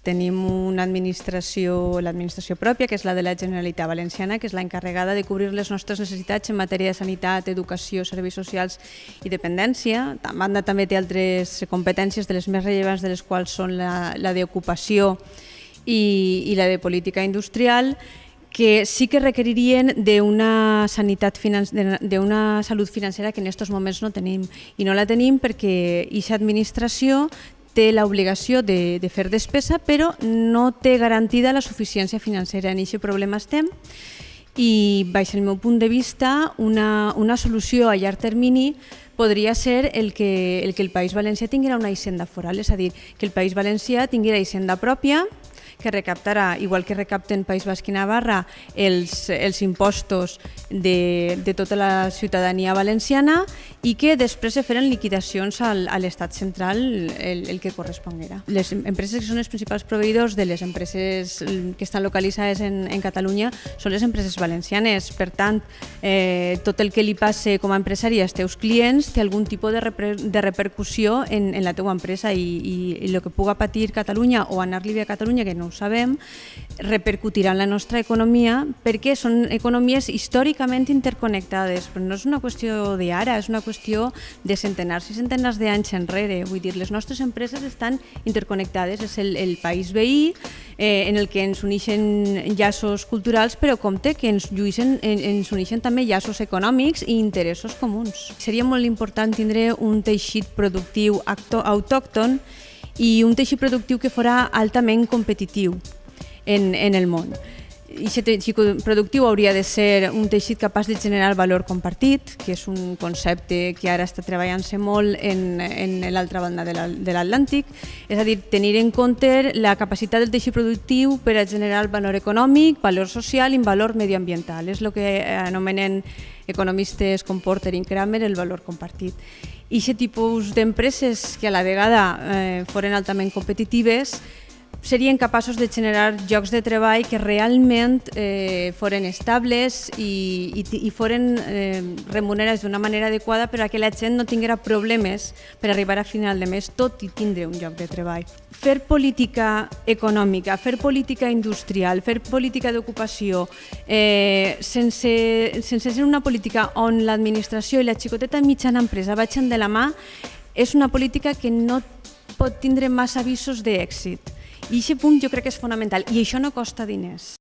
Tenim una administració, l'administració pròpia, que és la de la Generalitat Valenciana, que és l'encarregada de cobrir les nostres necessitats en matèria de sanitat, educació, serveis socials i dependència. A banda també té altres competències, de les més rellevants de les quals són la d'ocupació i la de política industrial, que sí que requeririen d'una salut financera que en aquests moments no tenim. I no la tenim perquè aquesta administració té l'obligació de fer despesa, però no té garantida la suficiència financera. En aquest problema estem i, baix el meu punt de vista, una solució a llarg termini podria ser el que el País Valencià tinguera una hisenda foral, és a dir, que el País Valencià tinguera hisenda pròpia, que recaptarà, igual que recapten País Basc i Navarra, els impostos de tota la ciutadania valenciana i que després se feren liquidacions a l'estat central el que corresponguera. Les empreses que són els principals proveïdors de les empreses que estan localitzades en Catalunya són les empreses valencianes. Per tant, tot el que li passe com a empresari als teus clients té algun tipus de repercussió en la teua empresa i el que puga patir Catalunya o anar-li bé a Catalunya, que no ho sabem, repercutirà en la nostra economia perquè són economies històricament interconnectades. Però no és una qüestió d'ara, és una qüestió de centenars i centenars d'anys enrere. Vull dir, les nostres empreses estan interconnectades, és el país veí en el que ens uneixen llaços culturals, però compte que ens uneixen també llaços econòmics i interessos comuns. Seria molt important tindre un teixit productiu autòcton i un teixit productiu que fora altament competitiu en el món. Aquest teixit productiu hauria de ser un teixit capaç de generar valor compartit, que és un concepte que ara està treballant-se molt en l'altra banda de l'Atlàntic, és a dir, tenir en compte la capacitat del teixit productiu per a generar valor econòmic, valor social i valor medioambiental. És el que anomenen economistes com Porter i Kramer el valor compartit. I aquest tipus d'empreses que a la vegada foren altament competitives serien capaços de generar llocs de treball que realment foren estables i foren remunerats d'una manera adequada per a que la gent no tinguera problemes per arribar a final de mes, tot i tindre un lloc de treball. Fer política econòmica, fer política industrial, fer política d'ocupació, sense ser una política on l'administració i la xicoteta mitjana empresa vagin de la mà, és una política que no pot tindre massa visos d'èxit. I aquest punt jo crec que és fonamental, i això no costa diners.